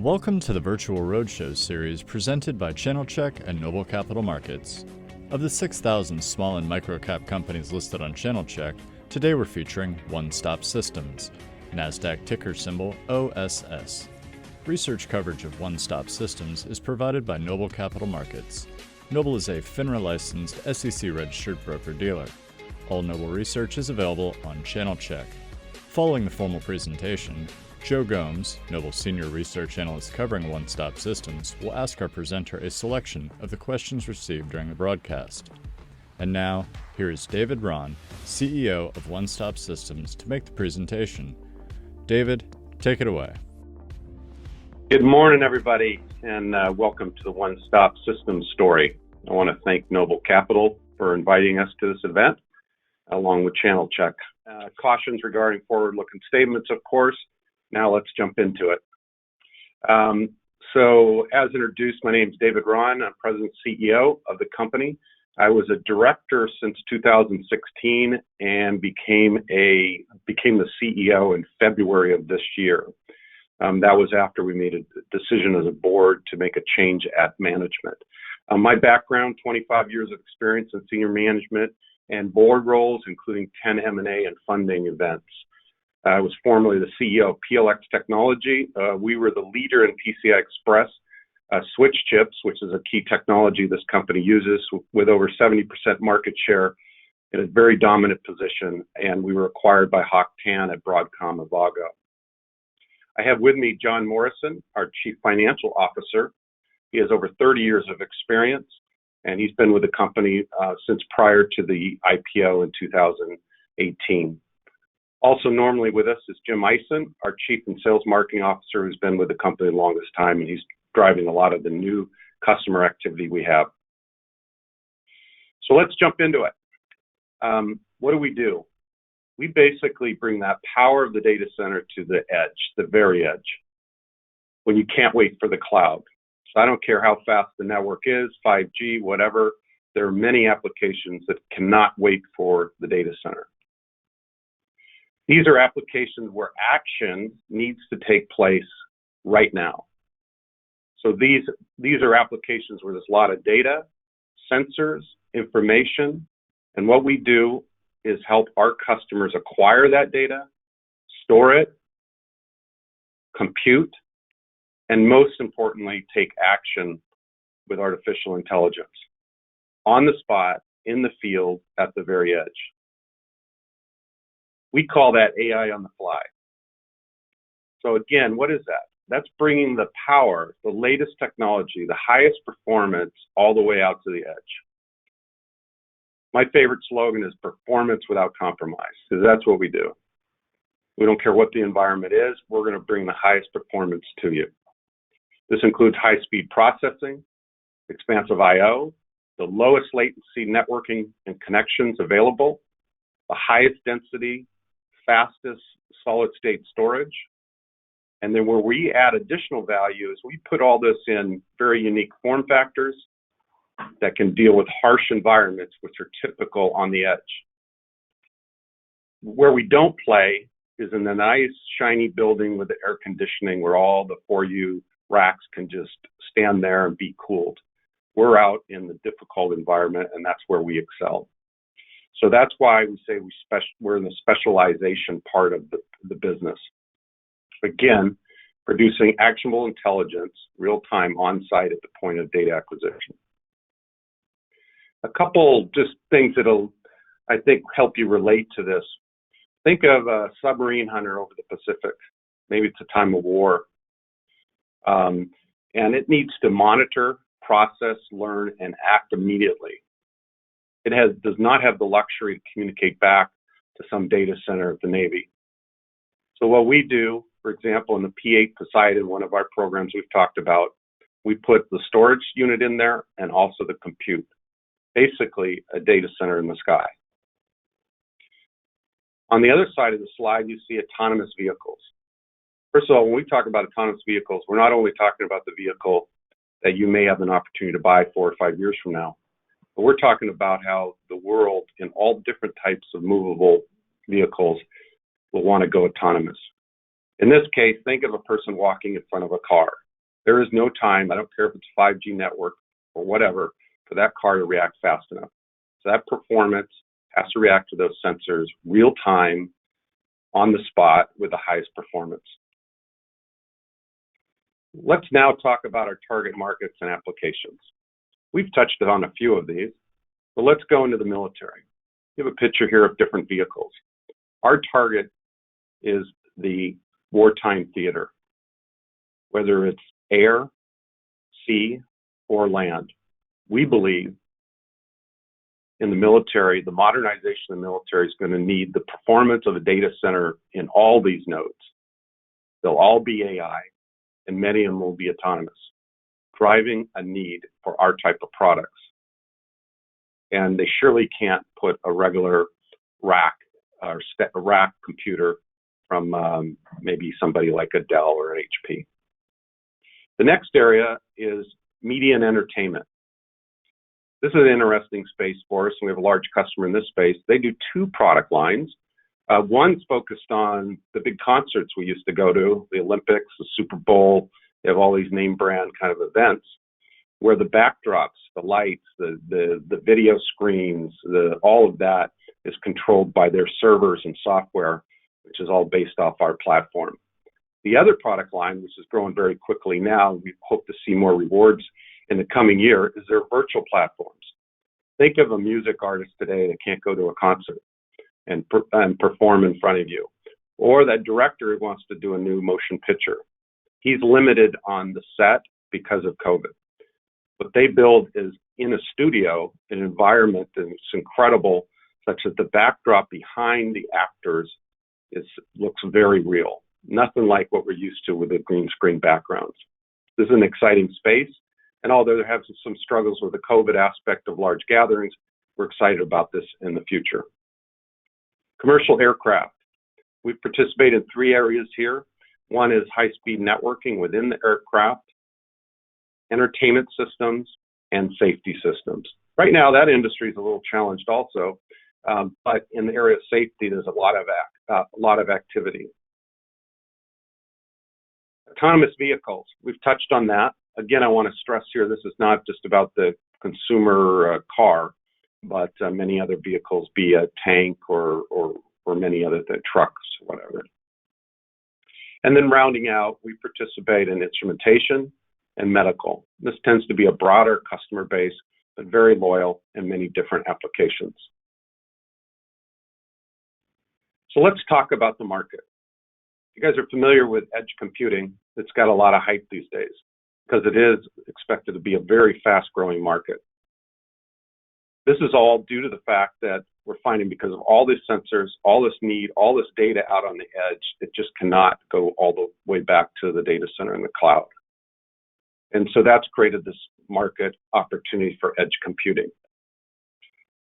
Welcome to the Virtual Roadshow series presented by Channelchek and Noble Capital Markets. Of the 6,000 small and micro-cap companies listed on Channelchek, today we're featuring One Stop Systems, NASDAQ ticker symbol OSS. Research coverage of One Stop Systems is provided by Noble Capital Markets. Noble is a FINRA-licensed, SEC-registered broker-dealer. All Noble research is available on Channelchek. Following the formal presentation, Joe Gomes, Noble Senior Research Analyst covering One Stop Systems, will ask our presenter a selection of the questions received during the broadcast. And now, here is David Raun, CEO of One Stop Systems, to make the presentation. David, take it away. Good morning, everybody, and welcome to the One Stop Systems story. I want to thank Noble Capital for inviting us to this event, along with Channelchek. Cautions regarding forward-looking statements, of course. Now let's jump into it. So as introduced, my name is David Raun. I'm President and CEO of the company. I was a director since 2016 and became the CEO in February of this year. That was after we made a decision as a board to make a change at management. My background, 25 years of experience in senior management and board roles, including 10 M&A and funding events. I was formerly the CEO of PLX Technology. We were the leader in PCI Express switch chips, which is a key technology this company uses, with over 70% market share in a very dominant position, and we were acquired by Hock Tan at Broadcom Avago. I have with me John Morrison, our Chief Financial Officer. He has over 30 years of experience, and he's been with the company since prior to the IPO in 2018. Also normally with us is Jim Eisen, our Chief and Sales Marketing Officer, who's been with the company the longest time, and he's driving a lot of the new customer activity we have. So let's jump into it. What do? We basically bring that power of the data center to the edge, the very edge, when you can't wait for the cloud. So I don't care how fast the network is, 5G, whatever, there are many applications that cannot wait for the data center. These are applications where action needs to take place right now. So these are applications where there's a lot of data, sensors, information, and what we do is help our customers acquire that data, store it, compute, and most importantly, take action with artificial intelligence on the spot, in the field, at the very edge. We call that AI on the fly. So again, what is that? That's bringing the power, the latest technology, the highest performance all the way out to the edge. My favorite slogan is performance without compromise, because that's what we do. We don't care what the environment is, we're going to bring the highest performance to you. This includes high-speed processing, expansive I/O, the lowest latency networking and connections available, the highest density, fastest solid-state storage. And then where we add additional value is we put all this in very unique form factors that can deal with harsh environments, which are typical on the edge. Where we don't play is in the nice, shiny building with the air conditioning where all the 4U racks can just stand there and be cooled. We're out in the difficult environment, and that's where we excel. So that's why we say we're in the specialization part of the business. Again, producing actionable intelligence, real-time, on-site at the point of data acquisition. A couple just things that'll, I think, help you relate to this. Think of a submarine hunter over the Pacific. Maybe it's a time of war. And it needs to monitor, process, learn, and act immediately. It does not have the luxury to communicate back to some data center of the Navy. So what we do, for example, in the P8 Poseidon, one of our programs we've talked about, we put the storage unit in there and also the compute. Basically, a data center in the sky. On the other side of the slide, you see autonomous vehicles. First of all, when we talk about autonomous vehicles, we're not only talking about the vehicle that you may have an opportunity to buy 4 or 5 years from now, but we're talking about how the world in all different types of movable vehicles will want to go autonomous. In this case, think of a person walking in front of a car. There is no time, I don't care if it's 5G network or whatever, for that car to react fast enough. So that performance has to react to those sensors real time, on the spot, with the highest performance. Let's now talk about our target markets and applications. We've touched on a few of these, but let's go into the military. We have a picture here of different vehicles. Our target is the wartime theater, whether it's air, sea, or land. We believe in the military, the modernization of the military is going to need the performance of a data center in all these nodes. They'll all be AI, and many of them will be autonomous, driving a need for our type of products. And they surely can't put a regular rack or a rack computer from maybe somebody like a Dell or an HP. The next area is media and entertainment. This is an interesting space for us, and we have a large customer in this space. They do two product lines. One's focused on the big concerts we used to go to, the Olympics, the Super Bowl. They have all these name brand kind of events where the backdrops, the lights, the video screens, all of that is controlled by their servers and software, which is all based off our platform. The other product line, which is growing very quickly now, we hope to see more rewards in the coming year, is their virtual platforms. Think of a music artist today that can't go to a concert and perform in front of you, or that director who wants to do a new motion picture. He's limited on the set because of COVID. What they build is in a studio, an environment that's incredible, such that the backdrop behind the actors looks very real. Nothing like what we're used to with the green screen backgrounds. This is an exciting space, and although there have some struggles with the COVID aspect of large gatherings, we're excited about this in the future. Commercial aircraft. We participate in three areas here. One is high-speed networking within the aircraft, entertainment systems, and safety systems. Right now, that industry is a little challenged also, but in the area of safety, there's a lot of activity. Autonomous vehicles, we've touched on that. Again, I want to stress here, this is not just about the consumer car, but many other vehicles, be a tank or many other trucks, whatever. And then rounding out, we participate in instrumentation and medical. This tends to be a broader customer base, but very loyal in many different applications. So let's talk about the market. You guys are familiar with edge computing. It's got a lot of hype these days because it is expected to be a very fast-growing market. This is all due to the fact that we're finding, because of all these sensors, all this need, all this data out on the edge, it just cannot go all the way back to the data center in the cloud. And so that's created this market opportunity for edge computing.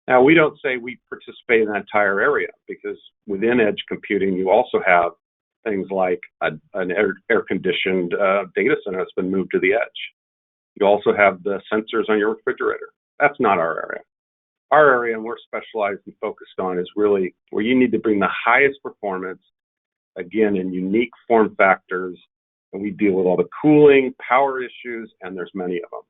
Now, we don't say we participate in that entire area, because within edge computing, you also have things like an air-conditioned data center that's been moved to the edge. You also have the sensors on your refrigerator. That's not our area. Our area, and we're specialized and focused on, is really where you need to bring the highest performance, again, in unique form factors, and we deal with all the cooling, power issues, and there's many of them.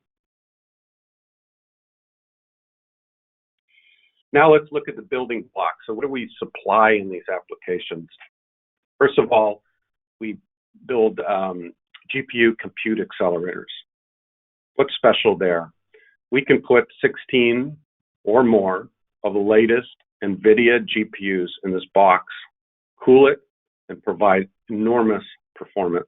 Now let's look at the building blocks. So what do we supply in these applications? First of all, we build GPU compute accelerators. What's special there? We can put 16 or more of the latest NVIDIA GPUs in this box, cool it, and provide enormous performance.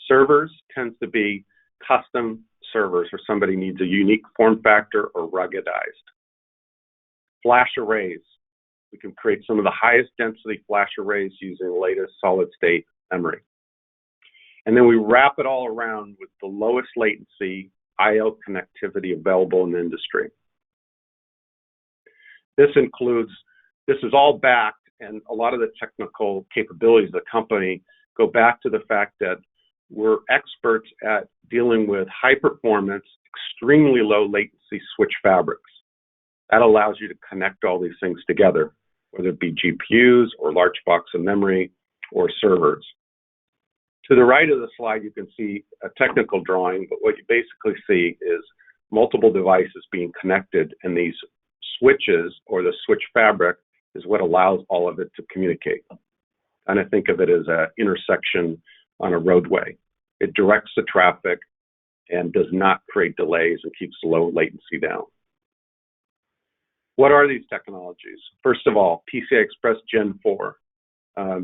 Servers tends to be custom servers where somebody needs a unique form factor or ruggedized. Flash arrays. We can create some of the highest density flash arrays using the latest solid state memory. And then we wrap it all around with the lowest latency I/O connectivity available in the industry. This is all backed, and a lot of the technical capabilities of the company go back to the fact that we're experts at dealing with high performance, extremely low latency switch fabrics. That allows you to connect all these things together, whether it be GPUs or large blocks of memory or servers. To the right of the slide, you can see a technical drawing, but what you basically see is multiple devices being connected, and these switches, or the switch fabric, is what allows all of it to communicate. And I think of it as an intersection on a roadway. It directs the traffic and does not create delays and keeps low latency down. What are these technologies? First of all, PCI Express Gen 4.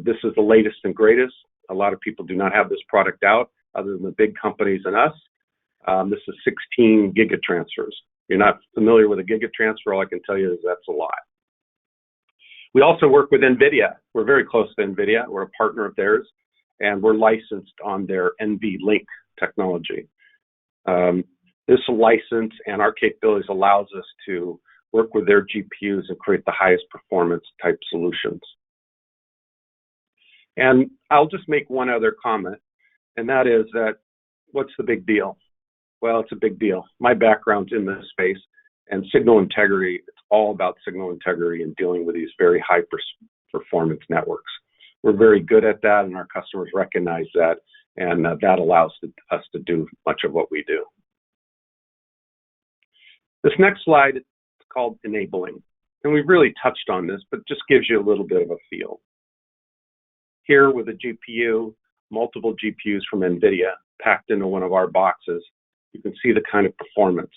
This is the latest and greatest. A lot of people do not have this product out other than the big companies and us. This is 16 gigatransfers. If you're not familiar with a gigatransfer, all I can tell you is that's a lot. We also work with NVIDIA. We're very close to NVIDIA. We're a partner of theirs, and we're licensed on their NVLink technology. This license and our capabilities allows us to work with their GPUs and create the highest performance type solutions. And I'll just make one other comment, and that is that what's the big deal? Well, it's a big deal. My background's in this space, and signal integrity, it's all about signal integrity and dealing with these very high performance networks. We're very good at that, and our customers recognize that, and that allows us to do much of what we do. This next slide is called enabling, and we've really touched on this, but just gives you a little bit of a feel. Here with a GPU, multiple GPUs from NVIDIA packed into one of our boxes, you can see the kind of performance.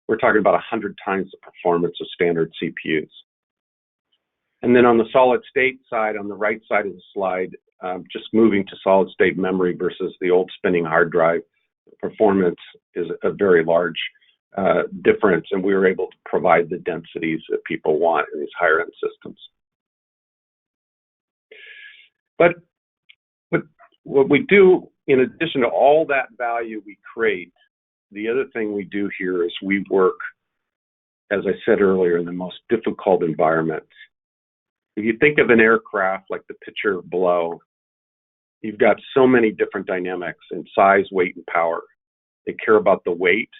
We're talking about 100 times the performance of standard CPUs. And then on the solid state side, on the right side of the slide, just moving to solid state memory versus the old spinning hard drive, performance is a very large difference, and we were able to provide the densities that people want in these higher end systems. But what we do, in addition to all that value we create, the other thing we do here is we work, as I said earlier, in the most difficult environments. If you think of an aircraft like the picture below, you've got so many different dynamics in size, weight, and power. They care about the weight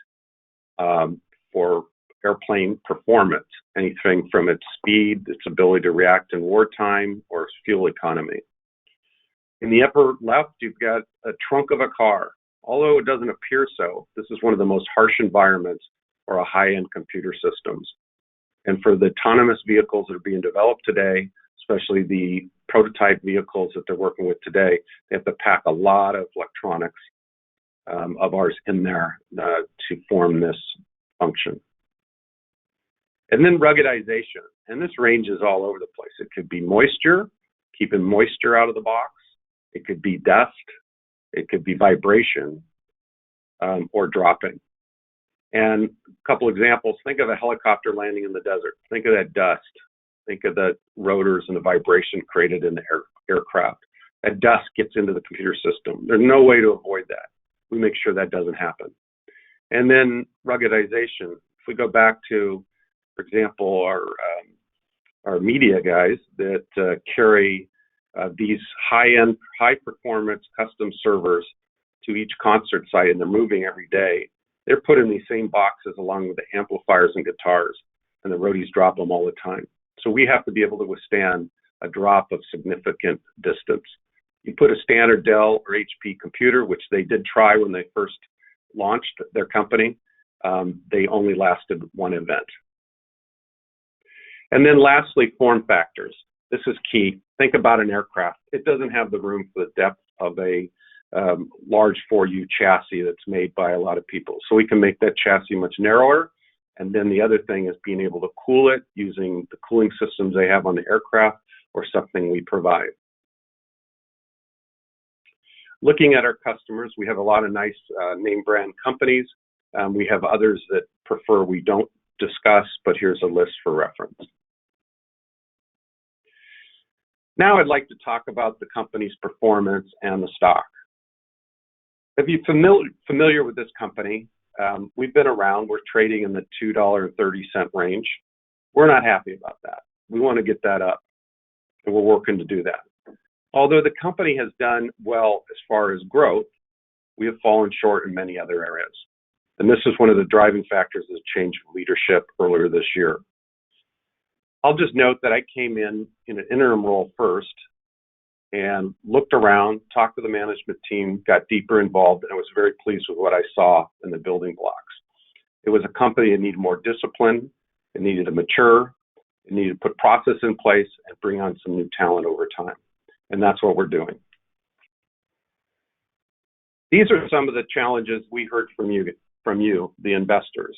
for airplane performance, anything from its speed, its ability to react in wartime, or its fuel economy. In the upper left, you've got a trunk of a car. Although it doesn't appear so, this is one of the most harsh environments for a high-end computer systems. And for the autonomous vehicles that are being developed today, especially the prototype vehicles that they're working with today, they have to pack a lot of electronics of ours in there to form this function. And then ruggedization, and this ranges all over the place. It could be moisture, keeping moisture out of the box. It could be dust. It could be vibration or dropping. And a couple examples, think of a helicopter landing in the desert. Think of that dust. Think of the rotors and the vibration created in the aircraft. That dust gets into the computer system. There's no way to avoid that. We make sure that doesn't happen. And then ruggedization. If we go back to, for example, our media guys that carry these high-end, high-performance custom servers to each concert site, and they're moving every day. They're put in these same boxes along with the amplifiers and guitars, and the roadies drop them all the time. So we have to be able to withstand a drop of significant distance. You put a standard Dell or HP computer, which they did try when they first launched their company, they only lasted one event. And then lastly, form factors. This is key. Think about an aircraft. It doesn't have the room for the depth of a large 4U chassis that's made by a lot of people. So we can make that chassis much narrower. And then the other thing is being able to cool it using the cooling systems they have on the aircraft or something we provide. Looking at our customers, we have a lot of nice name brand companies. We have others that prefer we don't discuss, but here's a list for reference. Now I'd like to talk about the company's performance and the stock. If you're familiar with this company, we've been around. We're trading in the $2.30 range. We're not happy about that. We want to get that up, and we're working to do that. Although the company has done well as far as growth, we have fallen short in many other areas. And this is one of the driving factors of the change of leadership earlier this year. I'll just note that I came in an interim role first, and looked around, talked to the management team, got deeper involved, and I was very pleased with what I saw in the building blocks. It was a company that needed more discipline, it needed to mature, it needed to put process in place and bring on some new talent over time. And that's what we're doing. These are some of the challenges we heard from you, the investors,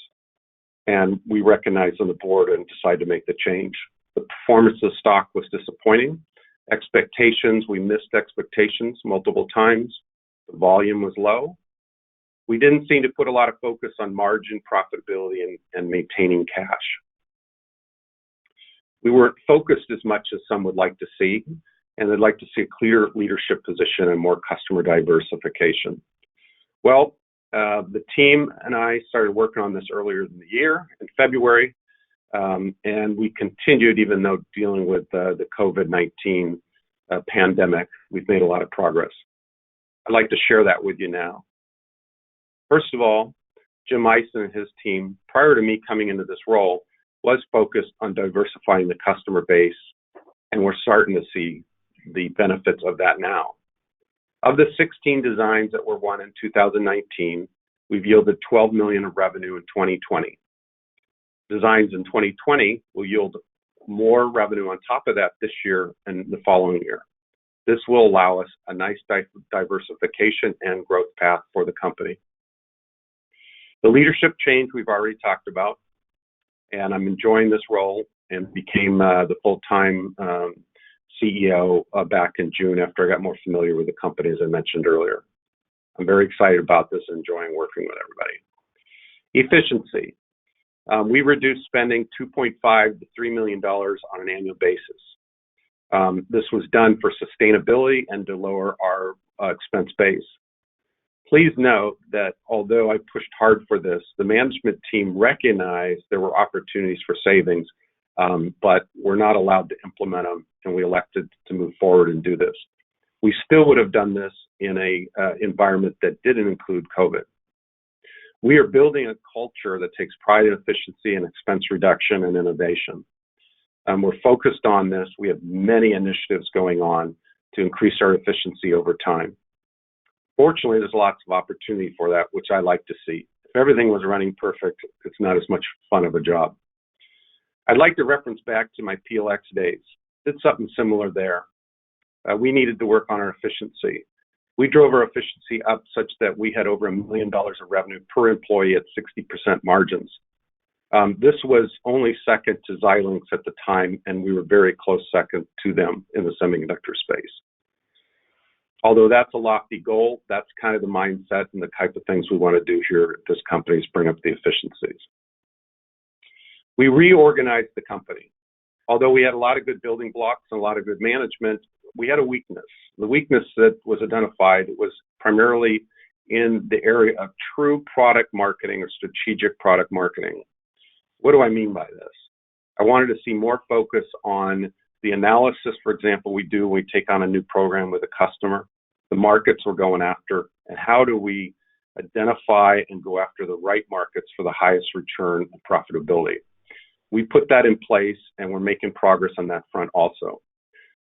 and we recognized on the board and decided to make the change. The performance of the stock was disappointing. Expectations, we missed expectations multiple times. The volume was low. We didn't seem to put a lot of focus on margin, profitability, and maintaining cash. We weren't focused as much as some would like to see, and they'd like to see a clear leadership position and more customer diversification. Well, the team and I started working on this earlier in the year, in February, and we continued even though dealing with the COVID-19 pandemic. We've made a lot of progress. I'd like to share that with you now. First of all, Jim Ison and his team, prior to me coming into this role, was focused on diversifying the customer base, and we're starting to see the benefits of that now. Of the 16 designs that were won in 2019, we've yielded $12 million of revenue in 2020. Designs in 2020 will yield more revenue on top of that this year and the following year. This will allow us a nice diversification and growth path for the company. The leadership change we've already talked about, and I'm enjoying this role and became the full-time CEO back in June after I got more familiar with the company, as I mentioned earlier. I'm very excited about this and enjoying working with everybody. Efficiency. We reduced spending $2.5 to $3 million on an annual basis. This was done for sustainability and to lower our expense base. Please note that although I pushed hard for this, the management team recognized there were opportunities for savings, but we're not allowed to implement them, and we elected to move forward and do this. We still would have done this in an environment that didn't include COVID. We are building a culture that takes pride in efficiency and expense reduction and innovation. We're focused on this. We have many initiatives going on to increase our efficiency over time. Fortunately, there's lots of opportunity for that, which I like to see. If everything was running perfect, it's not as much fun of a job. I'd like to reference back to my PLX days. Did something similar there. We needed to work on our efficiency. We drove our efficiency up such that we had over $1 million of revenue per employee at 60% margins. This was only second to Xilinx at the time, and we were very close second to them in the semiconductor space. Although that's a lofty goal, that's kind of the mindset and the type of things we want to do here at this company is bring up the efficiencies. We reorganized the company. Although we had a lot of good building blocks and a lot of good management, we had a weakness. The weakness that was identified was primarily in the area of true product marketing or strategic product marketing. What do I mean by this? I wanted to see more focus on the analysis, for example, we do when we take on a new program with a customer, the markets we're going after, and how do we identify and go after the right markets for the highest return and profitability. We put that in place, and we're making progress on that front also.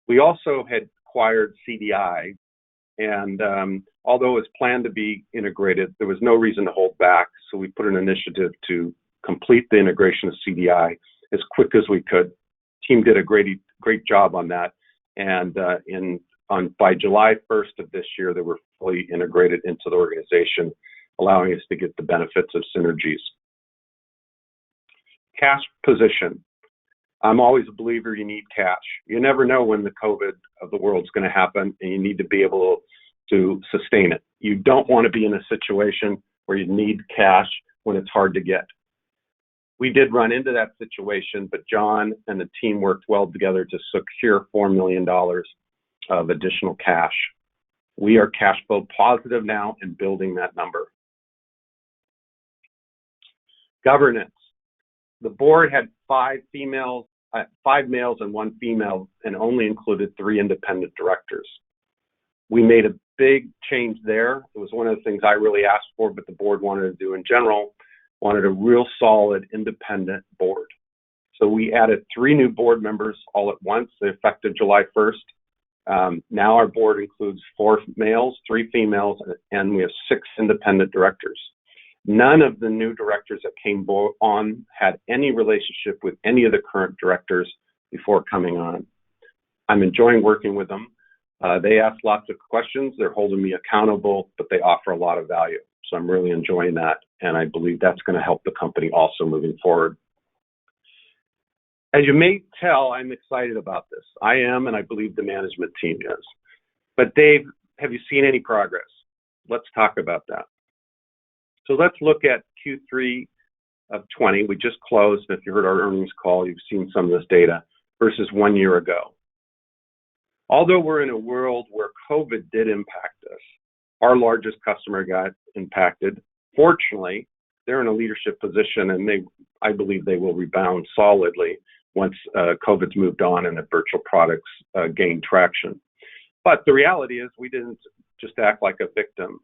We also had acquired CDI, and although it was planned to be integrated, there was no reason to hold back, so we put an initiative to complete the integration of CDI as quick as we could. Team did a great job on that, and by July 1st of this year, they were fully integrated into the organization, allowing us to get the benefits of synergies. Cash position. I'm always a believer you need cash. You never know when the COVID of the world is going to happen, and you need to be able to sustain it. You don't want to be in a situation where you need cash when it's hard to get. We did run into that situation, but John and the team worked well together to secure $4 million of additional cash. We are cash flow positive now and building that number. Governance. The board had five males and one female, and only included 3 independent directors. We made a big change there. It was one of the things I really asked for, but the board wanted to do in general, wanted a real solid independent board. So we added 3 new board members all at once, effective July 1st. Now our board includes 4 males, 3 females, and we have 6 independent directors. None of the new directors that came on had any relationship with any of the current directors before coming on. I'm enjoying working with them. They ask lots of questions. They're holding me accountable, but they offer a lot of value. So I'm really enjoying that, and I believe that's going to help the company also moving forward. As you may tell, I'm excited about this. I am, and I believe the management team is. But Dave, have you seen any progress? Let's talk about that. So let's look at Q3 of 20. We just closed, and if you heard our earnings call, you've seen some of this data, versus 1 year ago. Although we're in a world where COVID did impact us, our largest customer got impacted. Fortunately, they're in a leadership position, and I believe they will rebound solidly once COVID's moved on and the virtual products gain traction. But the reality is we didn't just act like a victim.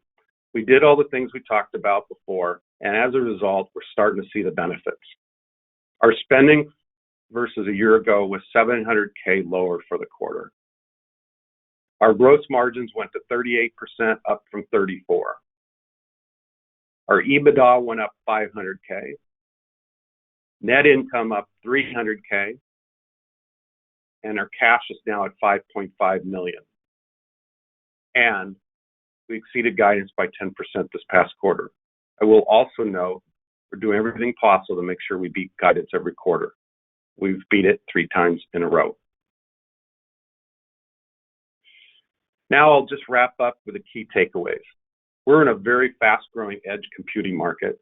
We did all the things we talked about before, and as a result, we're starting to see the benefits. Our spending versus a year ago was $700K lower for the quarter. Our gross margins went to 38%, up from 34%. Our EBITDA went up $500K. Net income up $300K. And our cash is now at $5.5 million. And we exceeded guidance by 10% this past quarter. I will also note we're doing everything possible to make sure we beat guidance every quarter. We've beat it 3 times in a row. Now I'll just wrap up with the key takeaways. We're in a very fast-growing edge computing market.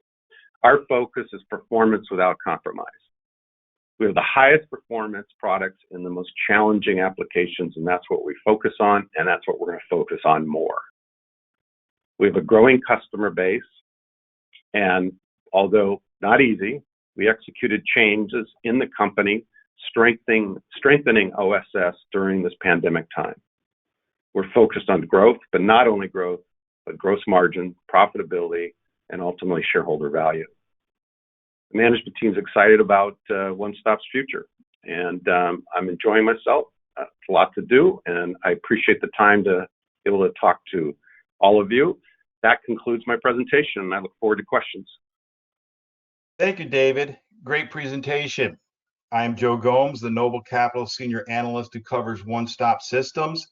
Our focus is performance without compromise. We have the highest performance products in the most challenging applications, and that's what we focus on, and that's what we're going to focus on more. We have a growing customer base, and although not easy, we executed changes in the company, strengthening OSS during this pandemic time. We're focused on growth, but not only growth, but gross margin, profitability, and ultimately shareholder value. The management team's excited about One Stop's future, and I'm enjoying myself. It's a lot to do, and I appreciate the time to be able to talk to all of you. That concludes my presentation, and I look forward to questions. Thank you, David. Great presentation. I am Joe Gomes, the Noble Capital Senior Analyst who covers One Stop Systems.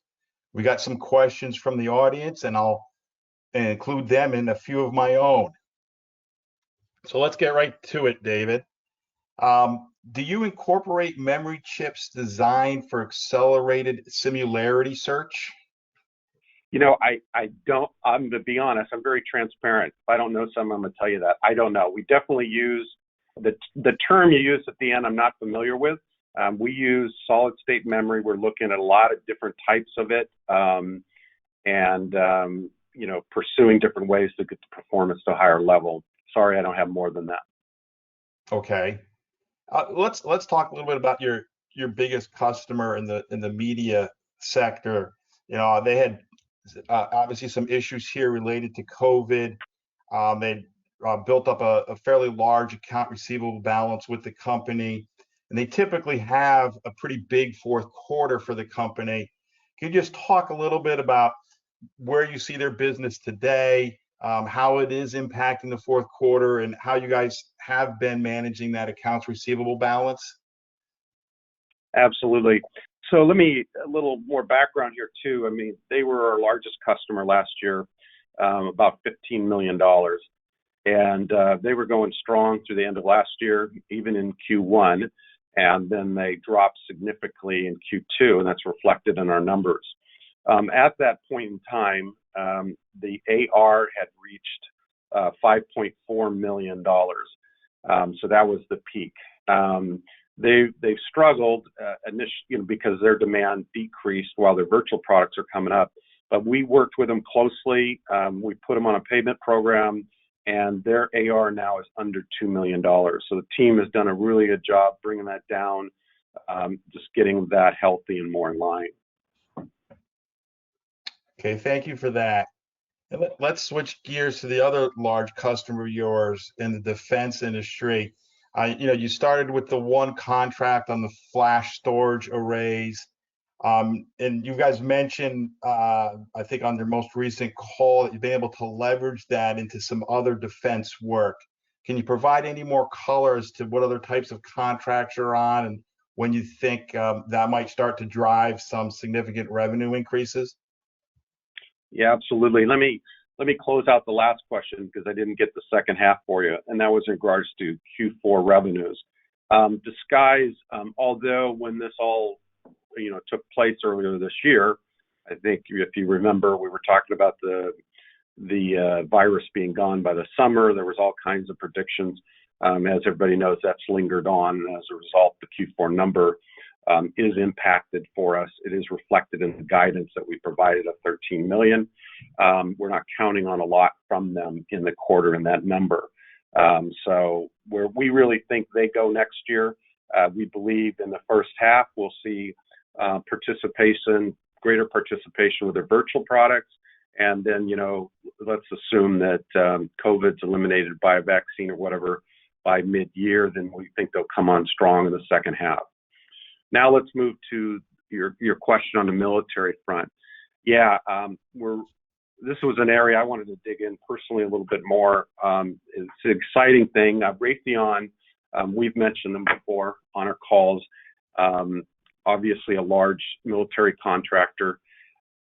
We got some questions from the audience, and I'll include them in a few of my own. So let's get right to it, David. Do you incorporate memory chips designed for accelerated similarity search? You know, I don't, I'm to be honest, I'm very transparent. If I don't know something, I'm going to tell you that. I don't know. We definitely use, the term you used at the end, I'm not familiar with. We use solid state memory. We're looking at a lot of different types of it, you know, pursuing different ways to get the performance to a higher level. Sorry, I don't have more than that. Okay. Let's talk a little bit about your biggest customer in the media sector. You know, they had obviously some issues here related to COVID. They built up a fairly large account receivable balance with the company, and they typically have a pretty big fourth quarter for the company. Can you just talk a little bit about where you see their business today, how it is impacting the fourth quarter, and how you guys have been managing that accounts receivable balance? Absolutely. So let me, a little more background here too. I mean, they were our largest customer last year, about $15 million. And they were going strong through the end of last year, even in Q1. And then they dropped significantly in Q2, and that's reflected in our numbers. At that point in time, the AR had reached $5.4 million. So that was the peak. They've struggled initially, because their demand decreased while their virtual products are coming up. But we worked with them closely. We put them on a payment program, and their AR now is under $2 million. So the team has done a really good job bringing that down, just getting that healthy and more in line. Okay, thank you for that. And let's switch gears to the other large customer of yours in the defense industry. You know, you started with the one contract on the flash storage arrays. And you guys mentioned, I think on your most recent call, that you've been able to leverage that into some other defense work. Can you provide any more color as to what other types of contracts you're on and when you think that might start to drive some significant revenue increases? Yeah, absolutely. Let me close out the last question because I didn't get the second half for you, and that was in regards to Q4 revenues. Disguise, although when this all took place earlier this year, I think if you remember, we were talking about the virus being gone by the summer. There was all kinds of predictions. As everybody knows, that's lingered on. As a result, the Q4 number is impacted for us. It is reflected in the guidance that we provided of 13 million. We're not counting on a lot from them in the quarter in that number. So where we really think they go next year, we believe in the first half we'll see greater participation with their virtual products. And then, let's assume that COVID's eliminated by a vaccine or whatever by mid-year, then we think they'll come on strong in the second half. Now let's move to your question on the military front. Yeah, this was an area I wanted to dig in personally a little bit more. It's an exciting thing. Raytheon, we've mentioned them before on our calls. Obviously a large military contractor.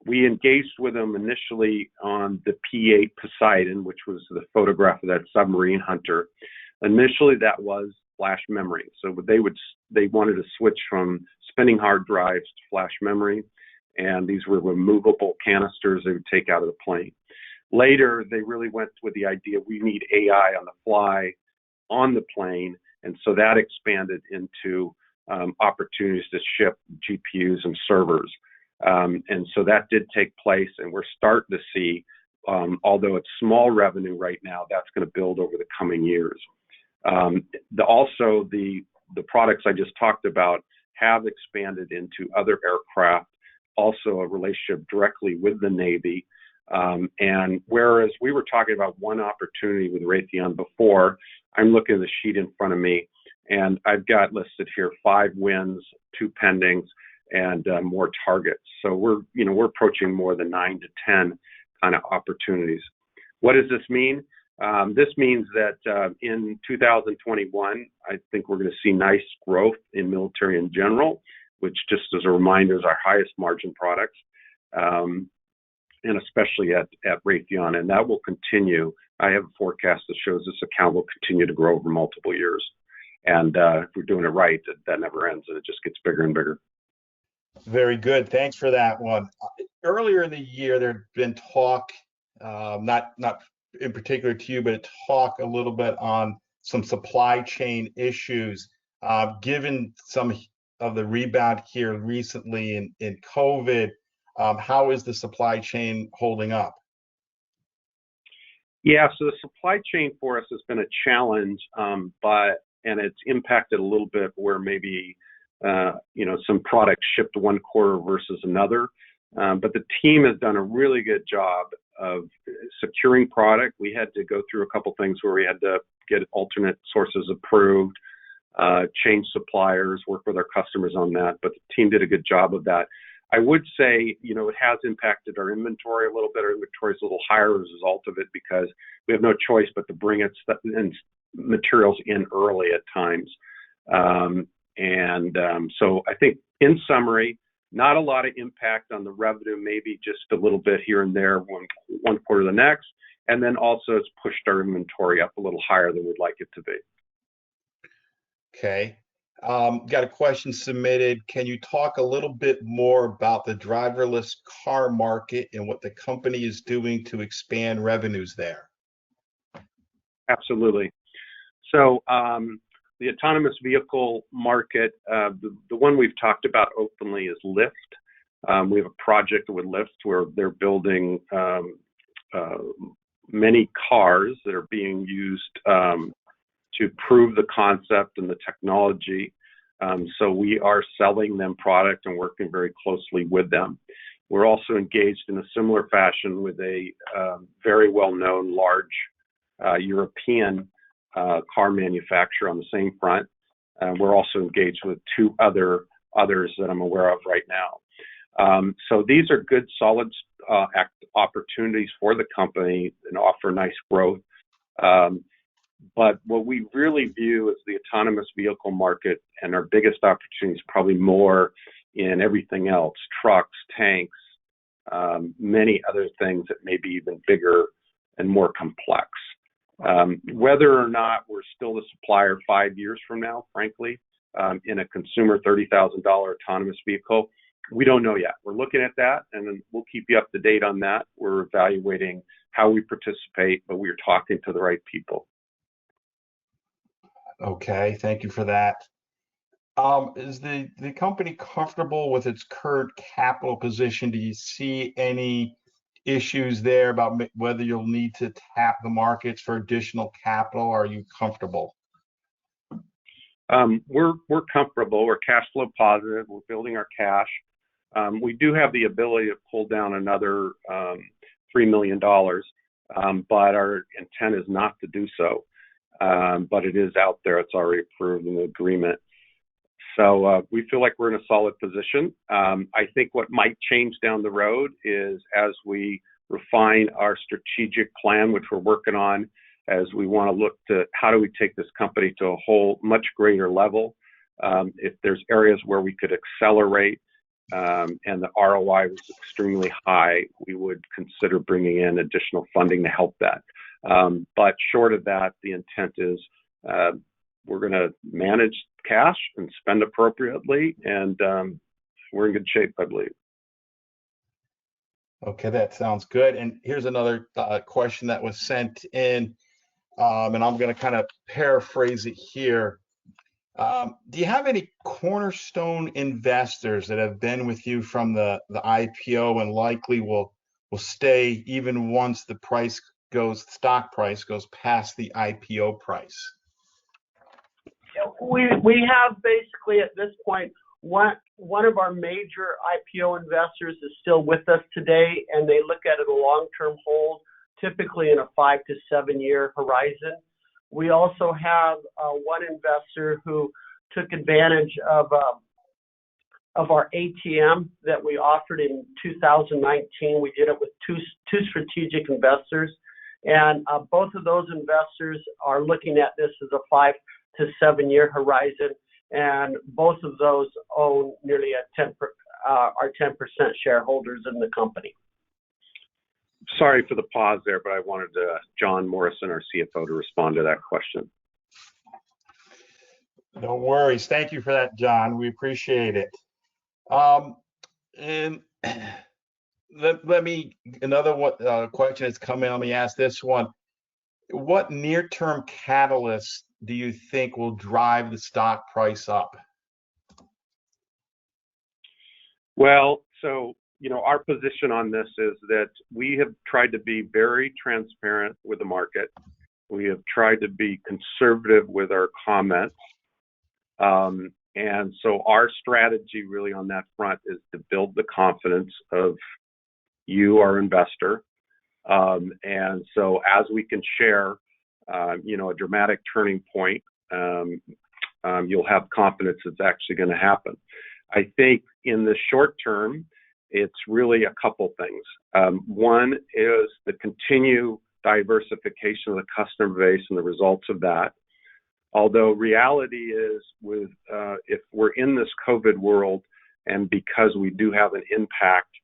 We engaged with them initially on the P-8 Poseidon, which was the photograph of that submarine hunter. Initially, that was flash memory. So they wanted to switch from spinning hard drives to flash memory, and these were removable canisters they would take out of the plane. Later, they really went with the idea we need AI on the fly on the plane, and so that expanded into opportunities to ship GPUs and servers. And so that did take place, and we're starting to see, although it's small revenue right now, that's going to build over the coming years. Also, the products I just talked about have expanded into other aircraft, also a relationship directly with the Navy. And whereas we were talking about one opportunity with Raytheon before, I'm looking at the sheet in front of me, and I've got listed here 5 wins, 2 pendings, and more targets. So we're approaching more than 9 to 10 kind of opportunities. What does this mean? This means that in 2021, I think we're going to see nice growth in military in general, which, just as a reminder, is our highest margin products, and especially at Raytheon, and that will continue. I have a forecast that shows this account will continue to grow over multiple years. And if we're doing it right, that never ends, and it just gets bigger and bigger. Very good. Thanks for that one. Earlier in the year, there had been talk, not in particular to you, but talk a little bit on some supply chain issues. Given some of the rebound here recently in COVID, how is the supply chain holding up? Yeah, so the supply chain for us has been a challenge, and it's impacted a little bit where maybe some products shipped one quarter versus another. But the team has done a really good job of securing product. We had to go through a couple things where we had to get alternate sources approved, change suppliers, work with our customers on that. But the team did a good job of that. I would say, it has impacted our inventory a little bit. Our inventory is a little higher as a result of it because we have no choice but to bring materials in early at times. So I think in summary, not a lot of impact on the revenue, maybe just a little bit here and there, one quarter to the next. And then also it's pushed our inventory up a little higher than we'd like it to be. Okay. Got a question submitted. Can you talk a little bit more about the driverless car market and what the company is doing to expand revenues there? Absolutely. So the autonomous vehicle market, the one we've talked about openly is Lyft. We have a project with Lyft where they're building many cars that are being used to prove the concept and the technology. So we are selling them product and working very closely with them. We're also engaged in a similar fashion with a very well-known large European car manufacturer on the same front. We're also engaged with 2 other others that I'm aware of right now. So these are good, solid opportunities for the company and offer nice growth. But what we really view as the autonomous vehicle market, and our biggest opportunity is probably more in everything else, trucks, tanks, many other things that may be even bigger and more complex. Whether or not we're still the supplier 5 years from now, frankly, in a consumer $30,000 autonomous vehicle, we don't know yet. We're looking at that, and then we'll keep you up to date on that. We're evaluating how we participate, but we're talking to the right people. Okay, thank you for that. Is the company comfortable with its current capital position? Do you see any issues there about whether you'll need to tap the markets for additional capital? Or are you comfortable? We're comfortable. We're cash flow positive. We're building our cash. We do have the ability to pull down another $3 million, but our intent is not to do so. But it is out there. It's already approved in the agreement. So we feel like we're in a solid position. I think what might change down the road is as we refine our strategic plan, which we're working on, as we want to look to how do we take this company to a whole much greater level. If there's areas where we could accelerate and the ROI was extremely high, we would consider bringing in additional funding to help that. But short of that, the intent is we're going to manage cash and spend appropriately, and we're in good shape, I believe. Okay, that sounds good. And here's another question that was sent in, and I'm going to kind of paraphrase it here. Do you have any cornerstone investors that have been with you from the IPO and likely will stay even once the stock price goes past the IPO price? We have basically at this point, one of our major IPO investors is still with us today, and they look at it a long-term hold, typically in a 5 to 7 year horizon. We also have one investor who took advantage of our ATM that we offered in 2019. We did it with two strategic investors, and both of those investors are looking at this as a 5 to 7 year horizon, and both of those own nearly are 10% shareholders in the company. Sorry for the pause there, but I wanted John Morrison, our CFO, to respond to that question. No worries. Thank you for that, John. We appreciate it. And another question has come in. Let me ask this one. What near-term catalysts do you think will drive the stock price up? Well, so, our position on this is that we have tried to be very transparent with the market. We have tried to be conservative with our comments. And so our strategy really on that front is to build the confidence of you, our investor. And so as we can share, a dramatic turning point, you'll have confidence it's actually going to happen. I think in the short term, it's really a couple things. One is the continued diversification of the customer base and the results of that. Although reality is if we're in this COVID world, and because we do have an impact,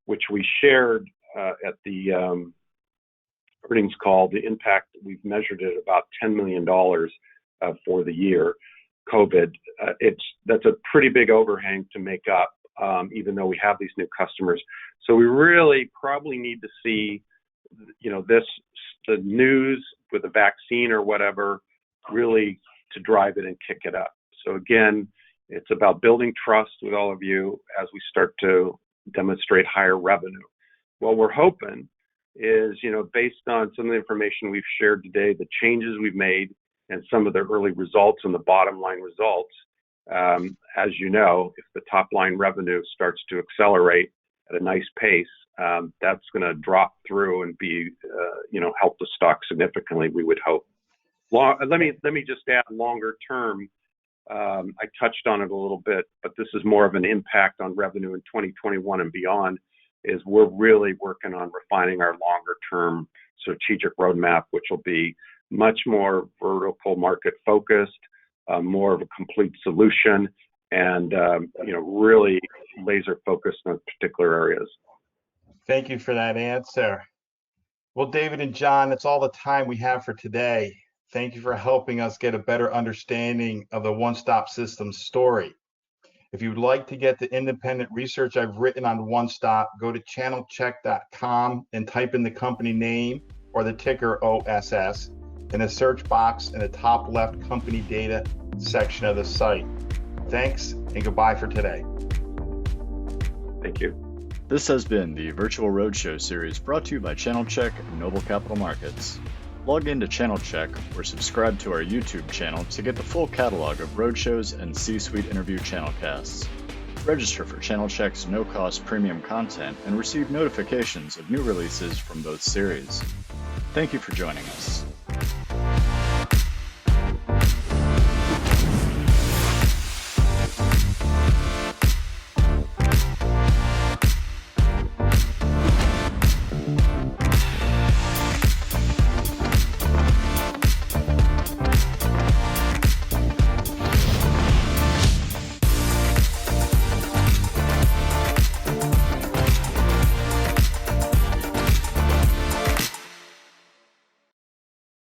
which we shared at the earnings call, the impact, we've measured it about $10 million for the year, COVID. That's a pretty big overhang to make up, even though we have these new customers. So we really probably need to see, the news with the vaccine or whatever, really to drive it and kick it up. So again, it's about building trust with all of you as we start to demonstrate higher revenue. What we're hoping is, based on some of the information we've shared today, the changes we've made and some of the early results and the bottom line results, as you know, if the top line revenue starts to accelerate at a nice pace, that's going to drop through and be, help the stock significantly, we would hope. Let me just add longer term. I touched on it a little bit, but this is more of an impact on revenue in 2021 and beyond, is we're really working on refining our longer term strategic roadmap, which will be much more vertical market focused, more of a complete solution, and really laser focused on particular areas. Thank you for that answer. Well, David and John, that's all the time we have for today. Thank you for helping us get a better understanding of the One Stop Systems story. If you'd like to get the independent research I've written on One Stop, go to channelchek.com and type in the company name or the ticker OSS in the search box in the top left company data section of the site. Thanks and goodbye for today. Thank you. This has been the Virtual Roadshow series brought to you by Channelchek and Noble Capital Markets. Log into Channelchek or subscribe to our YouTube channel to get the full catalog of roadshows and C-suite interview channelcasts. Register for Channelchek's no-cost premium content and receive notifications of new releases from both series. Thank you for joining us.